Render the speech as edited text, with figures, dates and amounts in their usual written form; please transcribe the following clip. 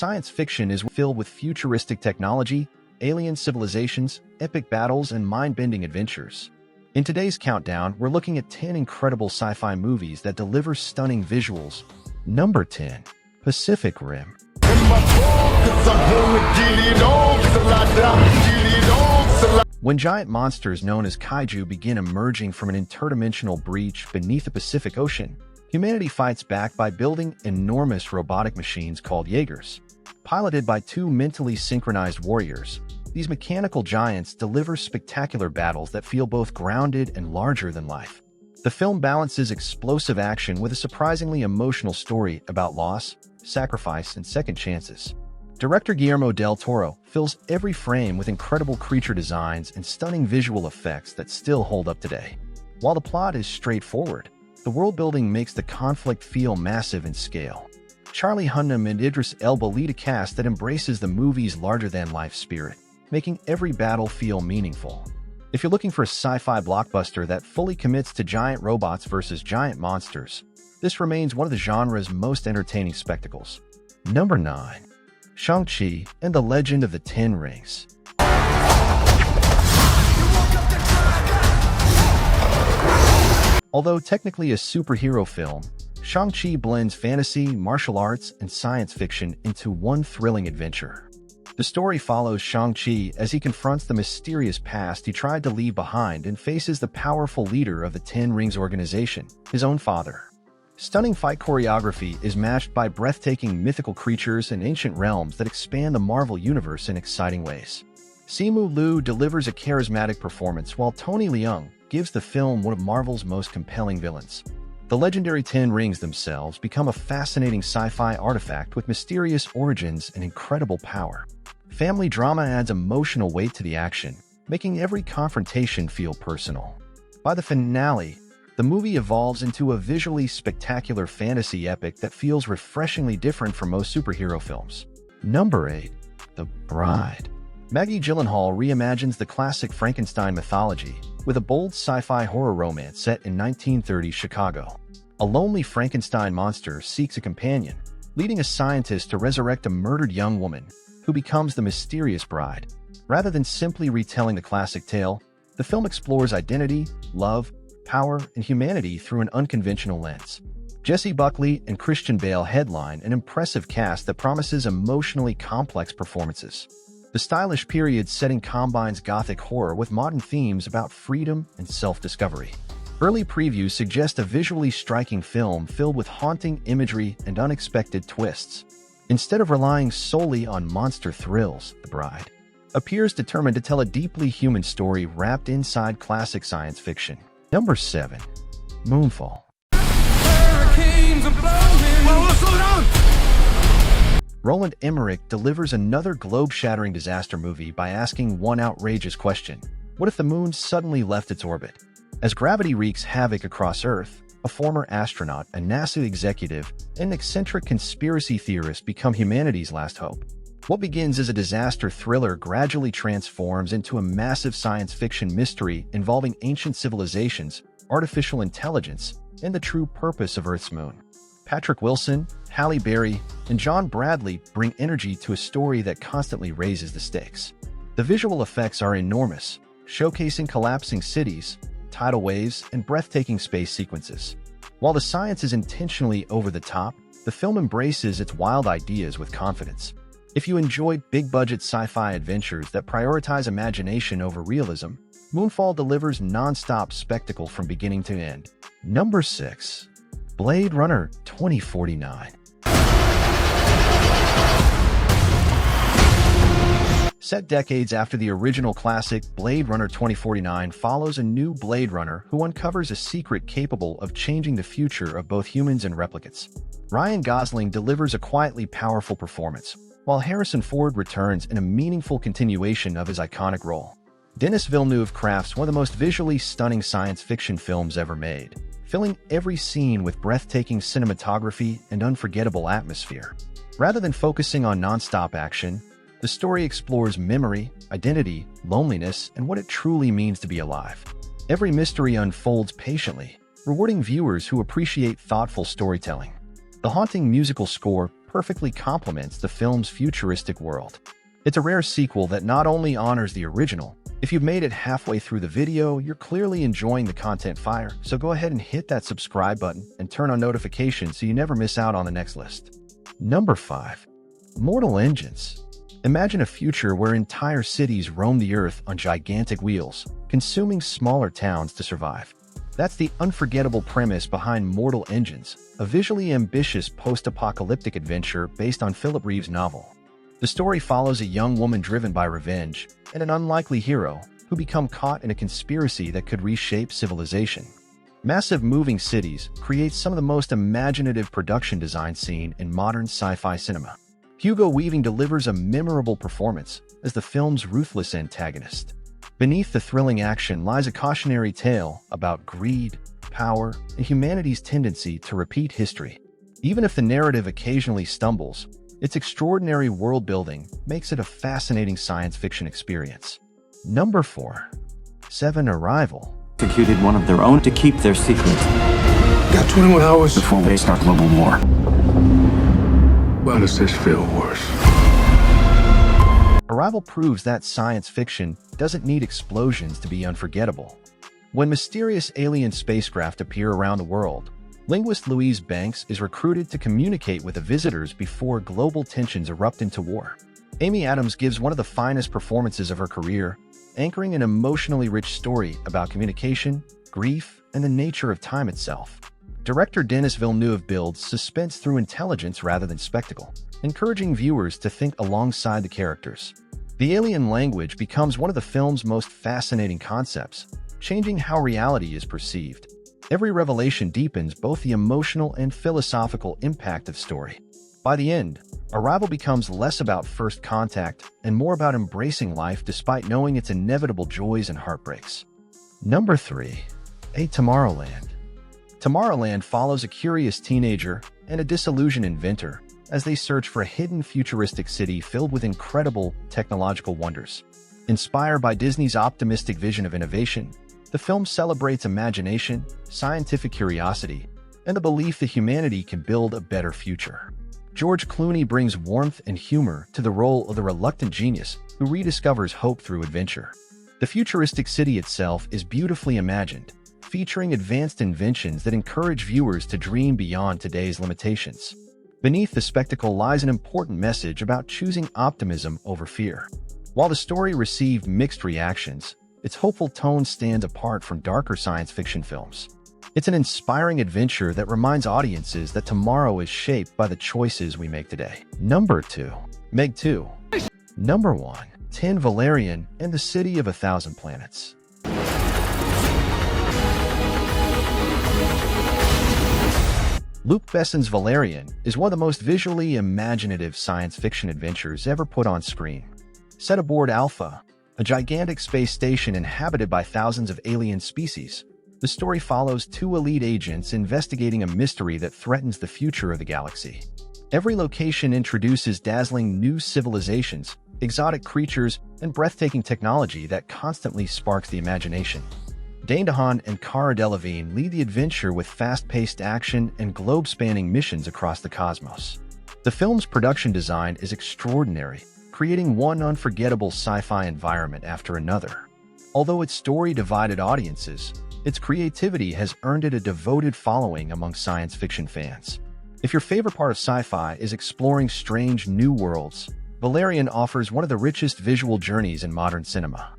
science fiction is filled with futuristic technology, alien civilizations, epic battles, and mind-bending adventures. In today's countdown, we're looking at 10 incredible sci-fi movies that deliver stunning visuals. Number 10. Pacific Rim. When giant monsters known as kaiju begin emerging from an interdimensional breach beneath the Pacific Ocean, humanity fights back by building enormous robotic machines called Jaegers. Piloted by two mentally synchronized warriors, these mechanical giants deliver spectacular battles that feel both grounded and larger than life. The film balances explosive action with a surprisingly emotional story about loss, sacrifice, and second chances. Director Guillermo del Toro fills every frame with incredible creature designs and stunning visual effects that still hold up today. While the plot is straightforward, the world-building makes the conflict feel massive in scale. Charlie Hunnam and Idris Elba lead a cast that embraces the movie's larger-than-life spirit, making every battle feel meaningful. If you're looking for a sci-fi blockbuster that fully commits to giant robots versus giant monsters, this remains one of the genre's most entertaining spectacles. Number 9. Shang-Chi and the Legend of the Ten Rings. Although technically a superhero film, Shang-Chi blends fantasy, martial arts, and science fiction into one thrilling adventure. The story follows Shang-Chi as he confronts the mysterious past he tried to leave behind and faces the powerful leader of the Ten Rings organization, his own father. Stunning fight choreography is matched by breathtaking mythical creatures and ancient realms that expand the Marvel universe in exciting ways. Simu Liu delivers a charismatic performance while Tony Leung gives the film one of Marvel's most compelling villains. The legendary Ten Rings themselves become a fascinating sci-fi artifact with mysterious origins and incredible power. Family drama adds emotional weight to the action, making every confrontation feel personal. By the finale, the movie evolves into a visually spectacular fantasy epic that feels refreshingly different from most superhero films. Number 8. The Bride. Maggie Gyllenhaal reimagines the classic Frankenstein mythology with a bold sci-fi horror romance set in 1930s Chicago. A lonely Frankenstein monster seeks a companion, leading a scientist to resurrect a murdered young woman, who becomes the mysterious bride. Rather than simply retelling the classic tale, the film explores identity, love, power, and humanity through an unconventional lens. Jessie Buckley and Christian Bale headline an impressive cast that promises emotionally complex performances. The stylish period setting combines gothic horror with modern themes about freedom and self-discovery. Early previews suggest a visually striking film filled with haunting imagery and unexpected twists. Instead of relying solely on monster thrills, The Bride appears determined to tell a deeply human story wrapped inside classic science fiction. Number 7. Moonfall. Roland Emmerich delivers another globe-shattering disaster movie by asking one outrageous question: what if the moon suddenly left its orbit? As gravity wreaks havoc across Earth, a former astronaut, a NASA executive, and an eccentric conspiracy theorist become humanity's last hope. What begins as a disaster thriller gradually transforms into a massive science fiction mystery involving ancient civilizations, artificial intelligence, and the true purpose of Earth's moon. Patrick Wilson, Halle Berry, and John Bradley bring energy to a story that constantly raises the stakes. The visual effects are enormous, showcasing collapsing cities, tidal waves, and breathtaking space sequences. While the science is intentionally over the top, the film embraces its wild ideas with confidence. If you enjoy big-budget sci-fi adventures that prioritize imagination over realism, Moonfall delivers nonstop spectacle from beginning to end. Number 6. Blade Runner 2049. Set decades after the original classic, Blade Runner 2049 follows a new Blade Runner who uncovers a secret capable of changing the future of both humans and replicates. Ryan Gosling delivers a quietly powerful performance, while Harrison Ford returns in a meaningful continuation of his iconic role. Denis Villeneuve crafts one of the most visually stunning science fiction films ever made, filling every scene with breathtaking cinematography and unforgettable atmosphere. Rather than focusing on nonstop action, the story explores memory, identity, loneliness, and what it truly means to be alive. Every mystery unfolds patiently, rewarding viewers who appreciate thoughtful storytelling. The haunting musical score perfectly complements the film's futuristic world. It's a rare sequel that not only honors the original. If you've made it halfway through the video, you're clearly enjoying the content fire, so go ahead and hit that subscribe button and turn on notifications so you never miss out on the next list. Number 5. Mortal Engines. Imagine a future where entire cities roam the earth on gigantic wheels, consuming smaller towns to survive. That's the unforgettable premise behind Mortal Engines, a visually ambitious post-apocalyptic adventure based on Philip Reeves' novel. The story follows a young woman driven by revenge and an unlikely hero who become caught in a conspiracy that could reshape civilization. Massive moving cities create some of the most imaginative production design seen in modern sci-fi cinema. Hugo Weaving delivers a memorable performance as the film's ruthless antagonist. Beneath the thrilling action lies a cautionary tale about greed, power, and humanity's tendency to repeat history. Even if the narrative occasionally stumbles, its extraordinary world-building makes it a fascinating science fiction experience. Number 4. 7. Arrival. Executed one of their own to keep their secret. Got 21 hours before we start global war. Well, does this feel worse? Arrival proves that science fiction doesn't need explosions to be unforgettable. When mysterious alien spacecraft appear around the world, linguist Louise Banks is recruited to communicate with the visitors before global tensions erupt into war. Amy Adams gives one of the finest performances of her career, anchoring an emotionally rich story about communication, grief, and the nature of time itself. Director Denis Villeneuve builds suspense through intelligence rather than spectacle, encouraging viewers to think alongside the characters. The alien language becomes one of the film's most fascinating concepts, changing how reality is perceived. Every revelation deepens both the emotional and philosophical impact of story. By the end, Arrival becomes less about first contact and more about embracing life despite knowing its inevitable joys and heartbreaks. Number 3. A Tomorrowland. Tomorrowland follows a curious teenager and a disillusioned inventor as they search for a hidden futuristic city filled with incredible technological wonders. Inspired by Disney's optimistic vision of innovation, the film celebrates imagination, scientific curiosity, and the belief that humanity can build a better future. George Clooney brings warmth and humor to the role of the reluctant genius who rediscovers hope through adventure. The futuristic city itself is beautifully imagined, featuring advanced inventions that encourage viewers to dream beyond today's limitations. Beneath the spectacle lies an important message about choosing optimism over fear. While the story received mixed reactions, its hopeful tone stands apart from darker science fiction films. It's an inspiring adventure that reminds audiences that tomorrow is shaped by the choices we make today. Number 2. Meg 2. Number 1. 10. Valerian and the City of 1,000 Planets. Luc Besson's Valerian is one of the most visually imaginative science fiction adventures ever put on screen. Set aboard Alpha, a gigantic space station inhabited by thousands of alien species, the story follows 2 elite agents investigating a mystery that threatens the future of the galaxy. Every location introduces dazzling new civilizations, exotic creatures, and breathtaking technology that constantly sparks the imagination. Dane DeHaan and Cara Delevingne lead the adventure with fast-paced action and globe-spanning missions across the cosmos. The film's production design is extraordinary, creating one unforgettable sci-fi environment after another. Although its story divided audiences, its creativity has earned it a devoted following among science fiction fans. If your favorite part of sci-fi is exploring strange new worlds, Valerian offers one of the richest visual journeys in modern cinema.